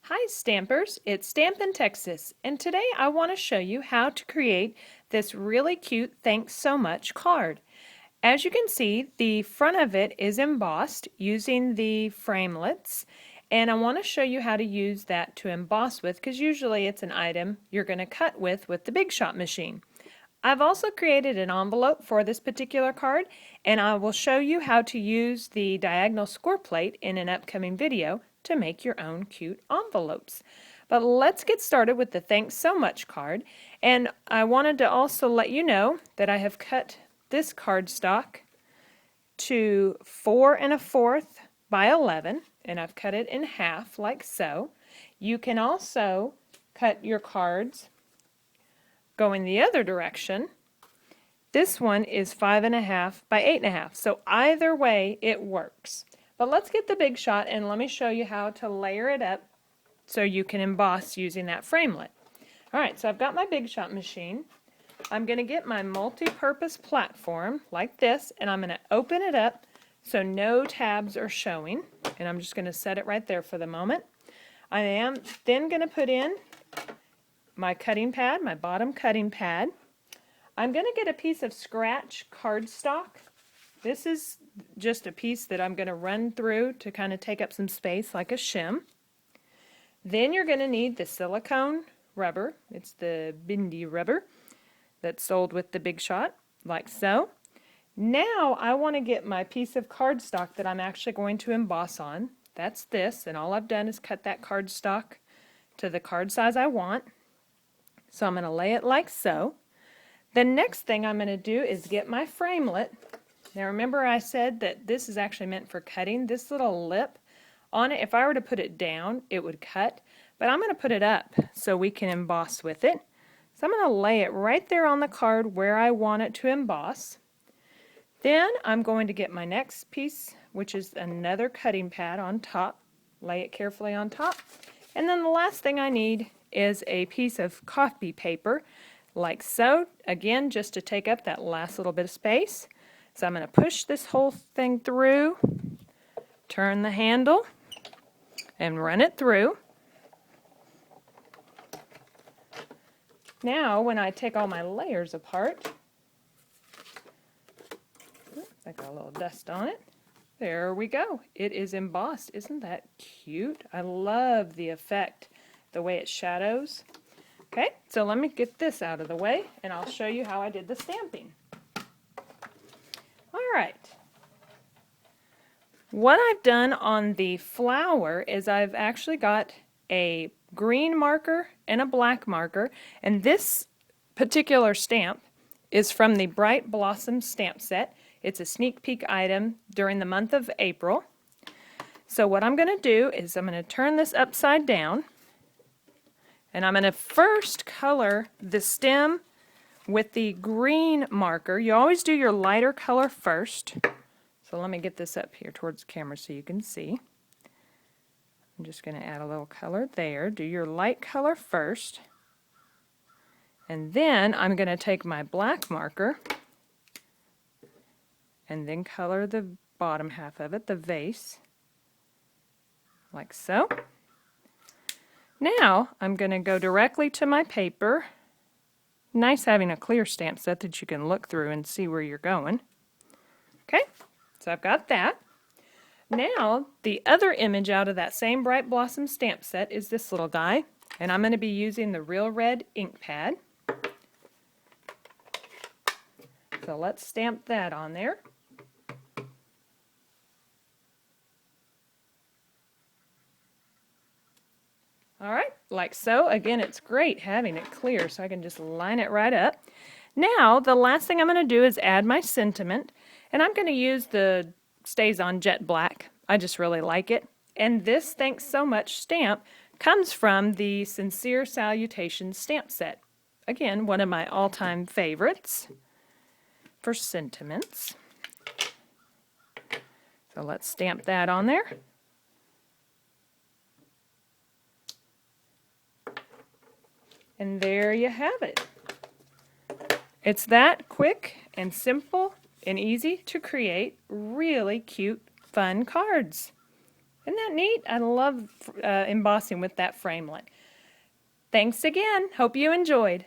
Hi Stampers, it's Stampin' Texas, and today I want to show you how to create this really cute Thanks So Much card. As you can see, the front of it is embossed using the Framelits, and I want to show you how to use that to emboss with because usually it's an item you're going to cut with the Big Shot machine. I've also created an envelope for this particular card, and I will show you how to use the diagonal score plate in an upcoming video to make your own cute envelopes. But let's get started with the Thanks So Much card. And I wanted to also let you know that I have cut this cardstock to 4 1/4 by 11, and I've cut it in half like so. You can also cut your cards going the other direction. This one is 5 1/2 by 8 1/2, so either way it works. But let's get the Big Shot and let me show you how to layer it up so you can emboss using that framelit. Alright, so I've got my Big Shot machine. I'm going to get my multi-purpose platform like this, and I'm going to open it up so no tabs are showing, and I'm just going to set it right there for the moment. I am then going to put in my cutting pad, my bottom cutting pad. I'm going to get a piece of scratch cardstock. This is just a piece that I'm going to run through to kind of take up some space like a shim. Then you're going to need the silicone rubber. It's the Bindi rubber that's sold with the Big Shot, like so. Now I want to get my piece of cardstock that I'm actually going to emboss on. That's this, and all I've done is cut that cardstock to the card size I want. So I'm going to lay it like so. The next thing I'm going to do is get my framelit. Now remember I said that this is actually meant for cutting. This little lip on it, if I were to put it down, it would cut. But I'm going to put it up so we can emboss with it. So I'm going to lay it right there on the card where I want it to emboss. Then I'm going to get my next piece, which is another cutting pad on top. Lay it carefully on top. And then the last thing I need is a piece of copy paper, like so, again, just to take up that last little bit of space. So I'm going to push this whole thing through, turn the handle, and run it through. Now, when I take all my layers apart, I got a little dust on it. There we go. It is embossed. Isn't that cute? I love the effect, the way it shadows. Okay, so let me get this out of the way, and I'll show you how I did the stamping. Alright, what I've done on the flower is I've actually got a green marker and a black marker, and this particular stamp is from the Bright Blossom stamp set. It's a sneak peek item during the month of April. So what I'm going to do is I'm going to turn this upside down, and I'm going to first color the stem with the green marker. You always do your lighter color first. So let me get this up here towards the camera so you can see. I'm just going to add a little color there. Do your light color first. And then I'm going to take my black marker and then color the bottom half of it, the vase, like so. Now I'm going to go directly to my paper. Nice having a clear stamp set that you can look through and see where you're going. Okay, so I've got that. Now the other image out of that same Bright Blossom stamp set is this little guy, and I'm going to be using the Real Red ink pad. So let's stamp that on there. Alright, like so. Again, it's great having it clear so I can just line it right up. Now, the last thing I'm going to do is add my sentiment, and I'm going to use the Stays On Jet Black. I just really like it. And this Thanks So Much stamp comes from the Sincere Salutations stamp set. Again, one of my all-time favorites for sentiments. So let's stamp that on there. And there you have it. It's that quick and simple and easy to create really cute, fun cards. Isn't that neat? I love embossing with that framelit. Thanks again. Hope you enjoyed.